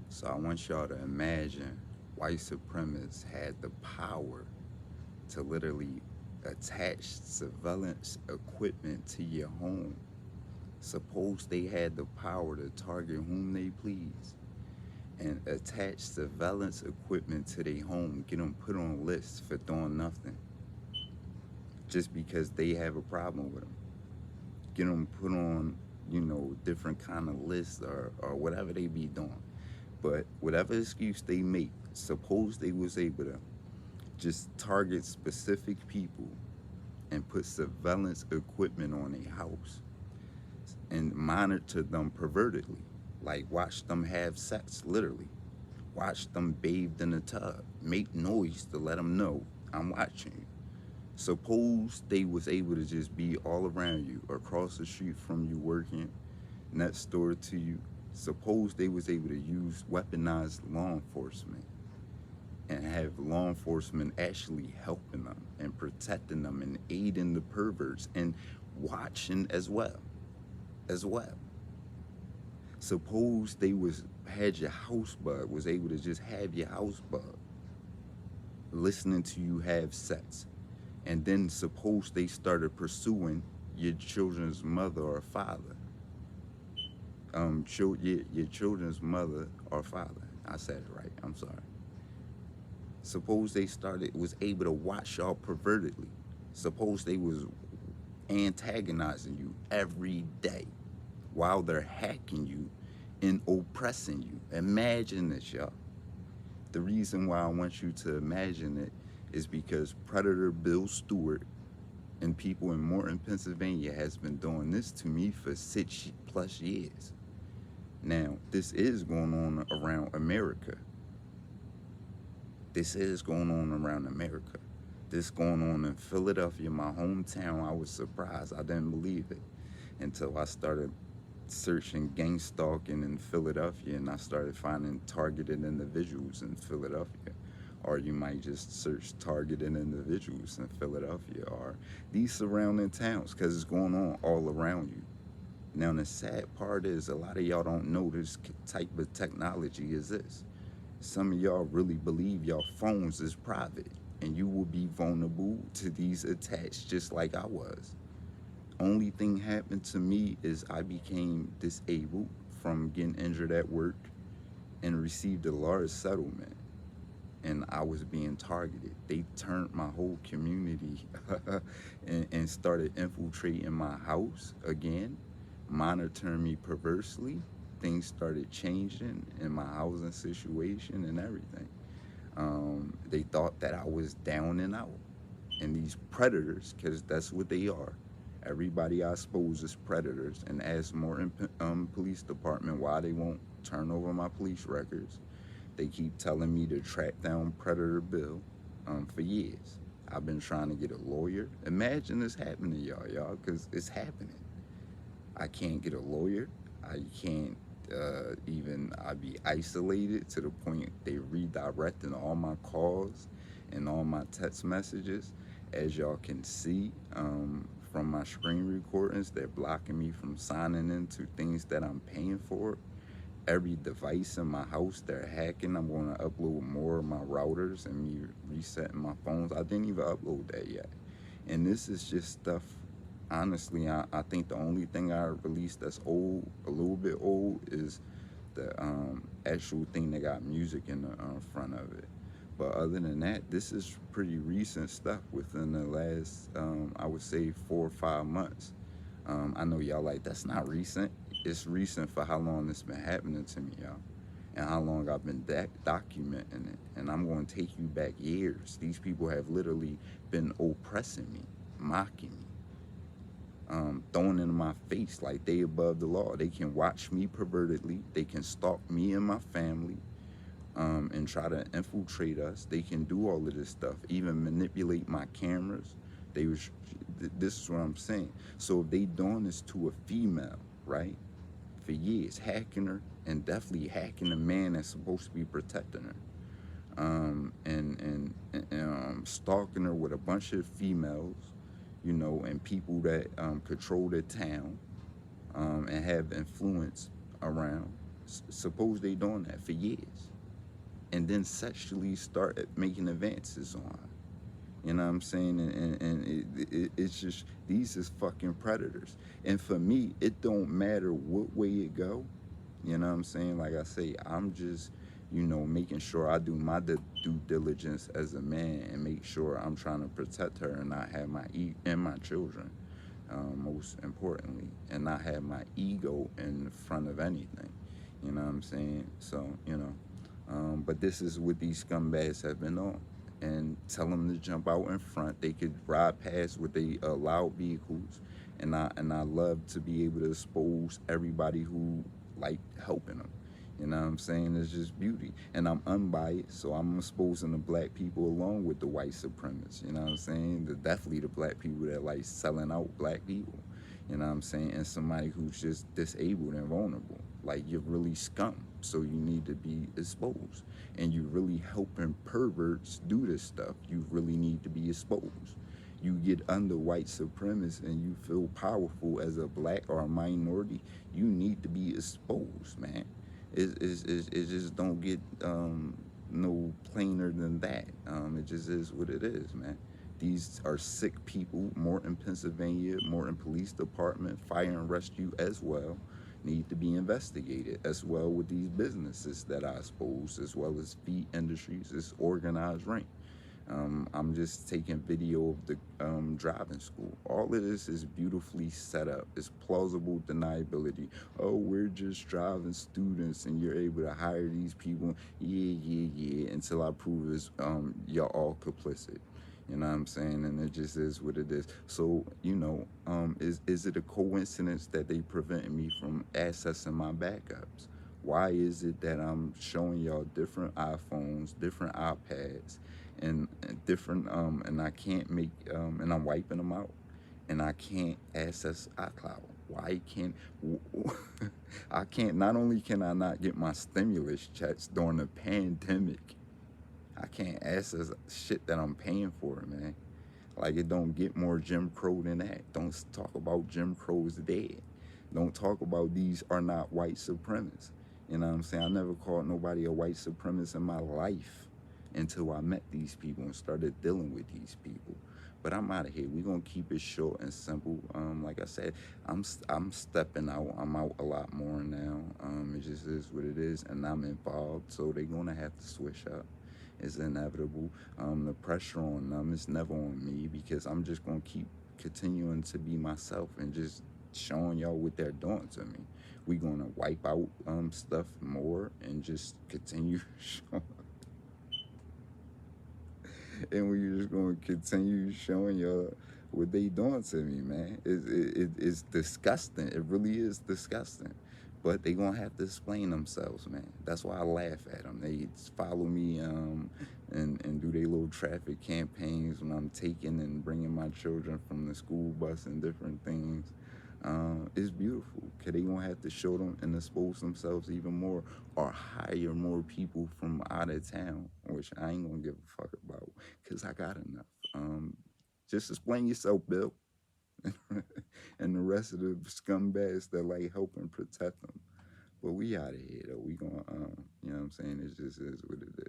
So I want y'all to imagine white supremacists had the power to literally attach surveillance equipment to your home. Suppose they had the power to target whom they please and attach surveillance equipment to their home, get them put on lists for doing nothing just because they have a problem with them. Get them put on, different kind of lists or whatever they be doing. But whatever excuse they make, suppose they was able to just target specific people and put surveillance equipment on a house and monitor them pervertedly. Like watch them have sex, literally. Watch them bathed in a tub. Make noise to let them know I'm watching you. Suppose they was able to just be all around you, across the street from you, working next door to you. Suppose they was able to use weaponized law enforcement and have law enforcement actually helping them and protecting them and aiding the perverts and watching as well. Suppose they was had your house bug, was able to just have your house bug, listening to you have sex, and then suppose they started pursuing your children's mother or father, your children's mother or father. I said it right. I'm sorry. Suppose they started was able to watch y'all pervertedly. Suppose they was antagonizing you every day while they're hacking you and oppressing you. Imagine this, y'all. The reason why I want you to imagine it is because Predator Bill Stewart and people in Morton, Pennsylvania has been doing this to me for 6+ years. Now, this is going on around America. This is going on around America. This going on in Philadelphia, my hometown. I was surprised. I didn't believe it until I started searching gang stalking in Philadelphia and I started finding targeted individuals in Philadelphia. Or you might just search targeted individuals in Philadelphia or these surrounding towns because it's going on all around you. Now, the sad part is a lot of y'all don't know this type of technology is this. Some of y'all really believe y'all phones is private and you will be vulnerable to these attacks just like I was. Only thing happened to me is I became disabled from getting injured at work and received a large settlement and I was being targeted. They turned my whole community and started infiltrating my house again, monitoring me perversely. Things started changing in my housing situation and everything. They thought that I was down and out. And these predators, because that's what they are, everybody I suppose is predators. And ask Morton Police Department why they won't turn over my police records. They keep telling me to track down Predator Bill for years. I've been trying to get a lawyer. Imagine this happening to y'all, because it's happening. I can't get a lawyer. I can't I be isolated to the point they redirecting all my calls and all my text messages. As y'all can see from my screen recordings, they're blocking me from signing into things that I'm paying for. Every device in my house they're hacking. I'm going to upload more of my routers and me resetting my phones. I didn't even upload that yet. And this is just stuff, honestly, I think the only thing I released that's old, a little bit old, is the actual thing that got music in the front of it. But other than that, this is pretty recent stuff within the last, I would say, 4 or 5 months. I know y'all like, that's not recent. It's recent for how long it's been happening to me, y'all. And how long I've been documenting it. And I'm going to take you back years. These people have literally been oppressing me, mocking me, throwing it in my face like they above the law. They can watch me pervertedly. They can stalk me and my family and try to infiltrate us. They can do all of this stuff, even manipulate my cameras. This is what I'm saying. So if they doing this to a female, right, for years, hacking her and definitely hacking the man that's supposed to be protecting her, and stalking her with a bunch of females, and people that control the town and have influence around. Suppose they doing that for years, and then sexually start making advances on her. You know what I'm saying? And it's just, these is fucking predators. And for me, it don't matter what way it go. You know what I'm saying? Like I say, I'm just, making sure I do my due diligence as a man and make sure I'm trying to protect her and not have and my children, most importantly, and not have my ego in front of anything. You know what I'm saying? So, but this is what these scumbags have been on. And tell them to jump out in front. They could ride past with the loud vehicles, and I love to be able to expose everybody who like helping them. You know what I'm saying? It's just beauty, and I'm unbiased, so I'm exposing the black people along with the white supremacists. You know what I'm saying? Definitely the black people that like selling out black people. You know what I'm saying? And somebody who's just disabled and vulnerable. Like, you're really scum, so you need to be exposed. And you really helping perverts do this stuff. You really need to be exposed. You get under white supremacists and you feel powerful as a black or a minority, you need to be exposed, man. It just don't get no plainer than that. It just is what it is, man. These are sick people. Morton, Pennsylvania, Morton Police Department, Fire and Rescue as well, need to be investigated, as well with these businesses that I expose, as well as feed industries, this organized ring. I'm just taking video of the driving school. All of this is beautifully set up. It's plausible deniability. Oh, we're just driving students, and you're able to hire these people. Yeah, yeah, yeah. Until I prove it's you're all complicit. You know what I'm saying? And it just is what it is. So, is it a coincidence that they prevented me from accessing my backups? Why is it that I'm showing y'all different iPhones, different iPads, and different and I can't make and I'm wiping them out, and I can't access iCloud? Why can't I can't? Not only can I not get my stimulus checks during the pandemic, I can't access shit that I'm paying for, man. Like, it don't get more Jim Crow than that. Don't talk about Jim Crow's dead. Don't talk about these are not white supremacists. You know what I'm saying? I never called nobody a white supremacist in my life until I met these people and started dealing with these people. But I'm out of here. We're gonna keep it short and simple. Like I said, I'm stepping out. I'm out a lot more now. It just is what it is, and I'm involved, so they're gonna have to switch up. It's inevitable. The pressure on them is never on me, because I'm just gonna keep continuing to be myself and just showing y'all what they're doing to me. We gonna wipe out stuff more and just continue showing, and we're just gonna continue showing y'all what they doing to me, man. It's disgusting. It really is disgusting. But they gonna have to explain themselves, man. That's why I laugh at them. They follow me and do their little traffic campaigns when I'm taking and bringing my children from the school bus and different things. It's beautiful. Cause they gonna have to show them and expose themselves even more, or hire more people from out of town, which I ain't gonna give a fuck about, cause I got enough. Just explain yourself, Bill, and the rest of the scumbags that like helping protect them. But we out of here though. We gonna, you know what I'm saying? It just is what it is.